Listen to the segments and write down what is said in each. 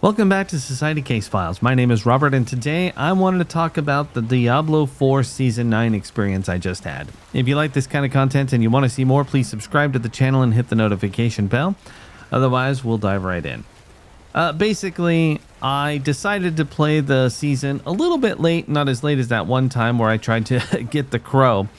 Welcome back to Society Case Files. My name is Robert, and today I wanted to talk about the Diablo 4 Season 9 experience I just had. If you like this kind of content and you want to see more, please subscribe to the channel and hit the notification bell. Otherwise, we'll dive right in. Basically, I decided to play the season a little bit late, not as late as that one time where I tried to get the crow.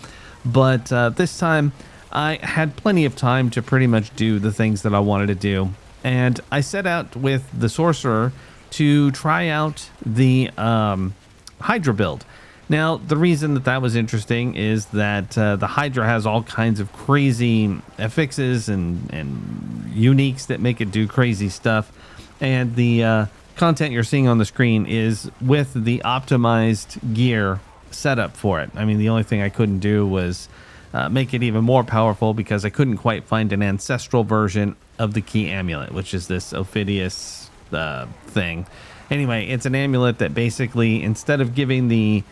But this time, I had plenty of time to pretty much do the things that I wanted to do. And I set out with the sorcerer to try out the Hydra build. Now, the reason that was interesting is that the Hydra has all kinds of crazy affixes and uniques that make it do crazy stuff. And the content you're seeing on the screen is with the optimized gear setup for it. I mean, the only thing I couldn't do was make it even more powerful because I couldn't quite find an ancestral version of the key amulet, which is this Ophidius thing. Anyway, it's an amulet that basically, instead of giving the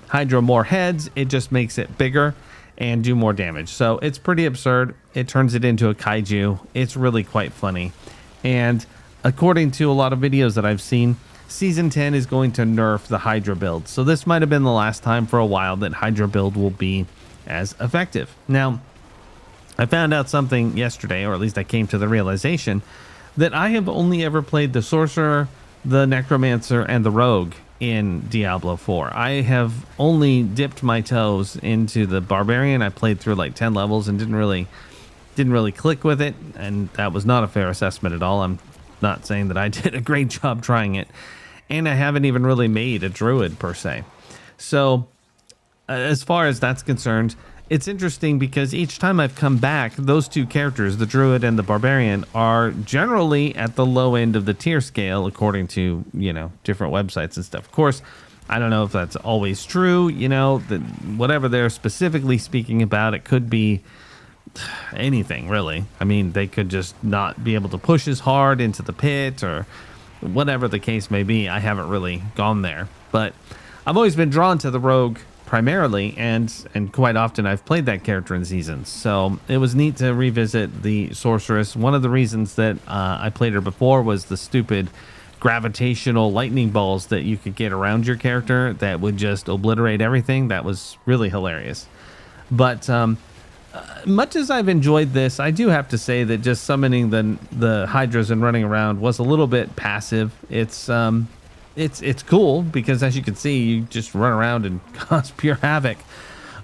Hydra more heads, it just makes it bigger and do more damage. So it's pretty absurd. It turns it into a kaiju. It's really quite funny. And according to a lot of videos that I've seen, Season 10 is going to nerf the Hydra build. So this might have been the last time for a while that Hydra build will be as effective. Now, I found out something yesterday, or at least I came to the realization that I have only ever played the Sorcerer, the Necromancer, and the Rogue in Diablo 4. I have only dipped my toes into the Barbarian. I played through like 10 levels and didn't really click with it, and that was not a fair assessment at all. I'm not saying that I did a great job trying it, and I haven't even really made a Druid per se. So as far as that's concerned, it's interesting because each time I've come back, those two characters, the Druid and the Barbarian, are generally at the low end of the tier scale according to, different websites and stuff. Of course, I don't know if that's always true, that whatever they're specifically speaking about, it could be anything really. I mean, they could just not be able to push as hard into the pit or whatever the case may be. I haven't really gone there, but I've always been drawn to the Rogue primarily, and quite often I've played that character in seasons, so it was neat to revisit the Sorceress. One of the reasons that I played her before was the stupid gravitational lightning balls that you could get around your character that would just obliterate everything. That was really hilarious. But much as I've enjoyed this, I do have to say that just summoning the Hydras and running around was a little bit passive. It's cool because, as you can see, you just run around and cause pure havoc.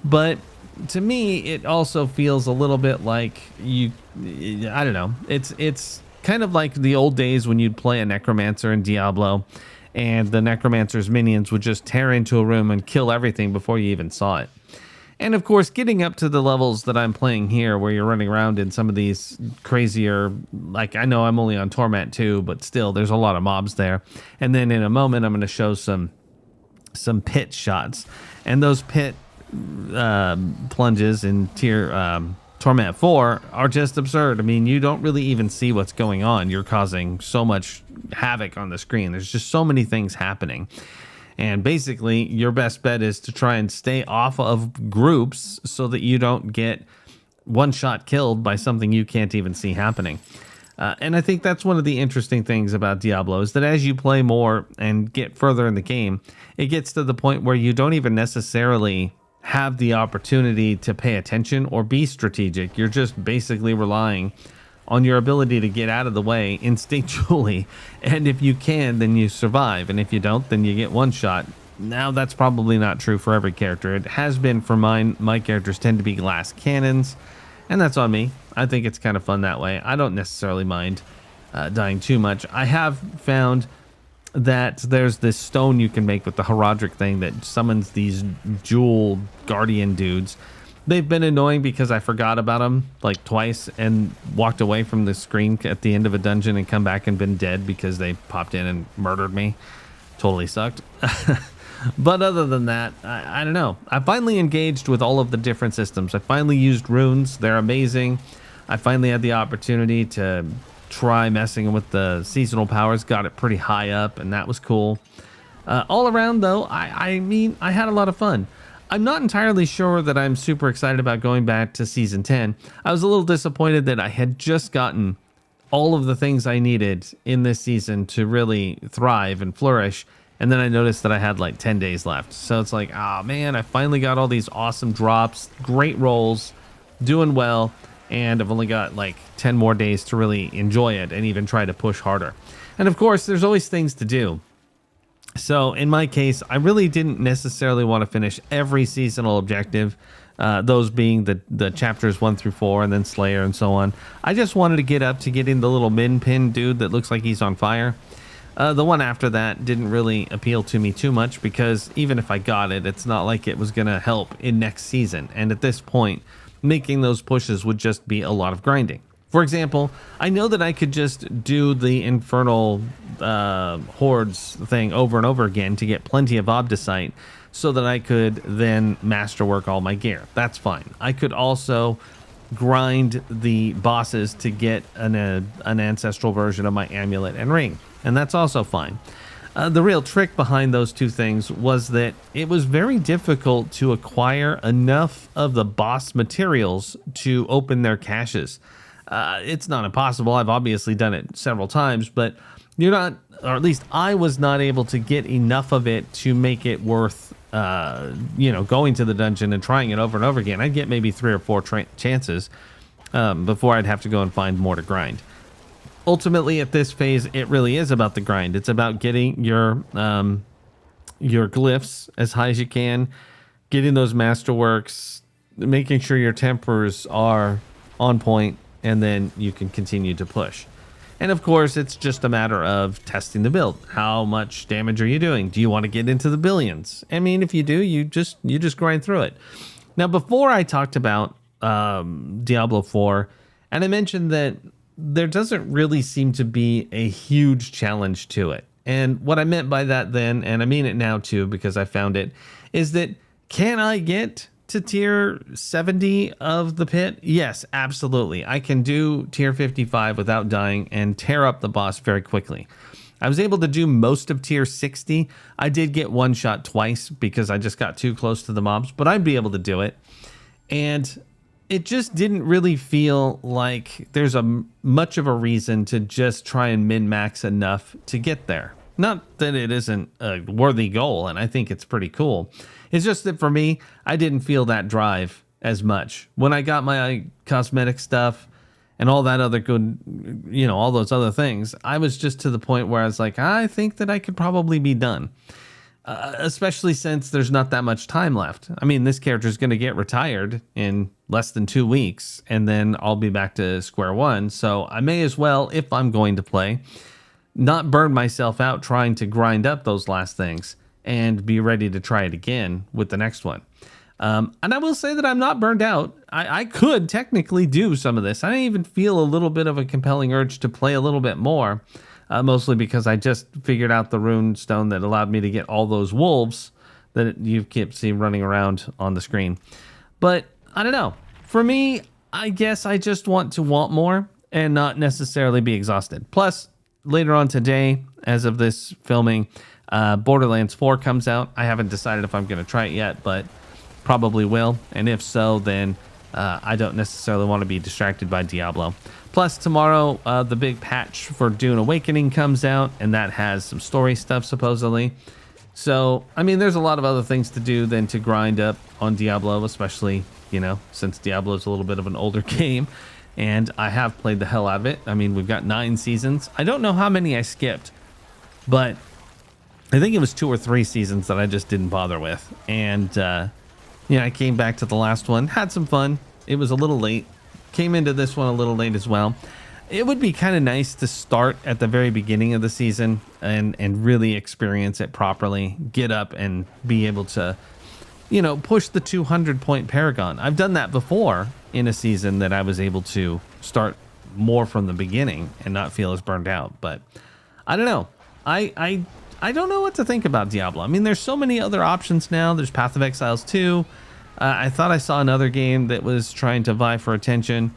But to me, it also feels a little bit like I don't know. It's kind of like the old days when you'd play a Necromancer in Diablo, and the Necromancer's minions would just tear into a room and kill everything before you even saw it. And of course, getting up to the levels that I'm playing here, where you're running around in some of these crazier, like, I know I'm only on Torment 2, but still, there's a lot of mobs there. And then in a moment, I'm going to show some pit shots. And those pit plunges in Torment 4 are just absurd. I mean, you don't really even see what's going on. You're causing so much havoc on the screen. There's just so many things happening. And basically, your best bet is to try and stay off of groups so that you don't get one-shot killed by something you can't even see happening. And I think that's one of the interesting things about Diablo is that as you play more and get further in the game, it gets to the point where you don't even necessarily have the opportunity to pay attention or be strategic. You're just basically relying on your ability to get out of the way instinctually, and if you can, then you survive, and if you don't, then you get one shot. Now, that's probably not true for every character. It has been for mine. My characters tend to be glass cannons, and that's on me. I think it's kind of fun that way. I don't necessarily mind dying too much. I have found that there's this stone you can make with the Heraldric thing that summons these jewel guardian dudes. They've been annoying because I forgot about them like twice and walked away from the screen at the end of a dungeon and come back and been dead because they popped in and murdered me. Totally sucked. But other than that, I don't know. I finally engaged with all of the different systems. I finally used runes. They're amazing. I finally had the opportunity to try messing with the seasonal powers. Got it pretty high up, and that was cool. All around, though, I mean, I had a lot of fun. I'm not entirely sure that I'm super excited about going back to Season 10. I was a little disappointed that I had just gotten all of the things I needed in this season to really thrive and flourish. And then I noticed that I had like 10 days left. So it's like, oh man, I finally got all these awesome drops, great rolls, doing well. And I've only got like 10 more days to really enjoy it and even try to push harder. And of course, there's always things to do. So in my case, I really didn't necessarily want to finish every seasonal objective, those being the chapters 1 through 4 and then Slayer and so on. I just wanted to get up to getting the little min pin dude that looks like he's on fire. The one after that didn't really appeal to me too much because even if I got it, it's not like it was going to help in next season. And at this point, making those pushes would just be a lot of grinding. For example, I know that I could just do the Infernal Hordes thing over and over again to get plenty of Obdicite so that I could then masterwork all my gear. That's fine. I could also grind the bosses to get an ancestral version of my amulet and ring, and that's also fine. The real trick behind those two things was that it was very difficult to acquire enough of the boss materials to open their caches. It's not impossible. I've obviously done it several times, but you're not, or at least I was not able to get enough of it to make it worth, going to the dungeon and trying it over and over again. I'd get maybe 3 or 4 chances before I'd have to go and find more to grind. Ultimately, at this phase, it really is about the grind. It's about getting your glyphs as high as you can, getting those masterworks, making sure your tempers are on point, and then you can continue to push. And of course, it's just a matter of testing the build. How much damage are you doing? Do you want to get into the billions? I mean, if you do, you just grind through it. Now, before I talked about Diablo 4, and I mentioned that there doesn't really seem to be a huge challenge to it. And what I meant by that then, and I mean it now too, because I found it, is that can I get to tier 70 of the pit? Yes, absolutely. I can do tier 55 without dying and tear up the boss very quickly. I was able to do most of tier 60. I did get one shot twice because I just got too close to the mobs, but I'd be able to do it. And it just didn't really feel like there's much of a reason to just try and min-max enough to get there. Not that it isn't a worthy goal, and I think it's pretty cool. It's just that for me, I didn't feel that drive as much. When I got my cosmetic stuff and all that other good, all those other things, I was just to the point where I was like, I think that I could probably be done. Especially since there's not that much time left. I mean, this character is going to get retired in less than 2 weeks, and then I'll be back to square one. So I may as well, if I'm going to play, not burn myself out trying to grind up those last things and be ready to try it again with the next one. And I will say that I'm not burned out. I could technically do some of this. I even feel a little bit of a compelling urge to play a little bit more. Mostly because I just figured out the rune stone that allowed me to get all those wolves that you keep seeing running around on the screen. But I don't know. For me, I guess I just want to want more and not necessarily be exhausted. Plus, later on today, as of this filming, Borderlands 4 comes out. I haven't decided if I'm going to try it yet, but probably will. And if so, then I don't necessarily want to be distracted by Diablo. Plus, tomorrow, the big patch for Dune Awakening comes out, and that has some story stuff, supposedly. So, I mean, there's a lot of other things to do than to grind up on Diablo, especially, since Diablo is a little bit of an older game, and I have played the hell out of it. I mean, we've got 9 seasons. I don't know how many I skipped, but I think it was 2 or 3 seasons that I just didn't bother with. And, I came back to the last one, had some fun. It was a little late. Came into this one a little late as well. It would be kind of nice to start at the very beginning of the season and really experience it properly. Get up and be able to, push the 200 point Paragon. I've done that before in a season that I was able to start more from the beginning and not feel as burned out. But I don't know. I don't know what to think about Diablo. I mean, there's so many other options now. There's Path of Exiles 2. I thought I saw another game that was trying to vie for attention.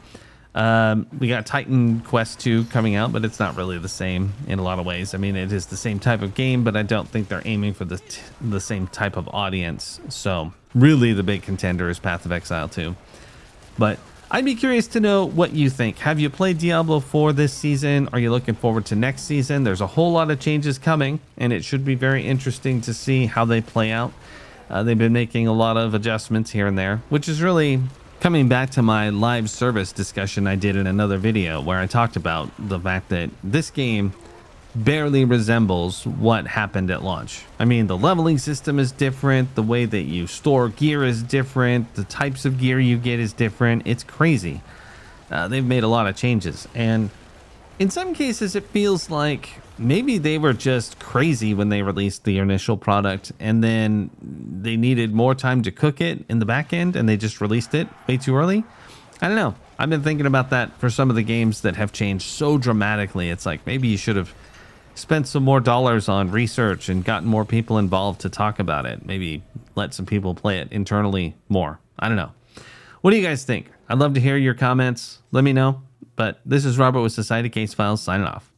We got Titan Quest 2 coming out, but it's not really the same in a lot of ways. I mean, it is the same type of game, but I don't think they're aiming for the same type of audience. So really the big contender is Path of Exile 2. But I'd be curious to know what you think. Have you played Diablo 4 this season? Are you looking forward to next season? There's a whole lot of changes coming, and it should be very interesting to see how they play out. They've been making a lot of adjustments here and there, which is really coming back to my live service discussion I did in another video where I talked about the fact that this game barely resembles what happened at launch. I mean, the leveling system is different, the way that you store gear is different, the types of gear you get is different. It's crazy. They've made a lot of changes, and in some cases it feels like maybe they were just crazy when they released the initial product, and then they needed more time to cook it in the back end, and they just released it way too early. I don't know. I've been thinking about that for some of the games that have changed so dramatically. It's like maybe you should have spent some more dollars on research and gotten more people involved to talk about it. Maybe let some people play it internally more. I don't know. What do you guys think? I'd love to hear your comments. Let me know. But this is Robert with Society Case Files signing off.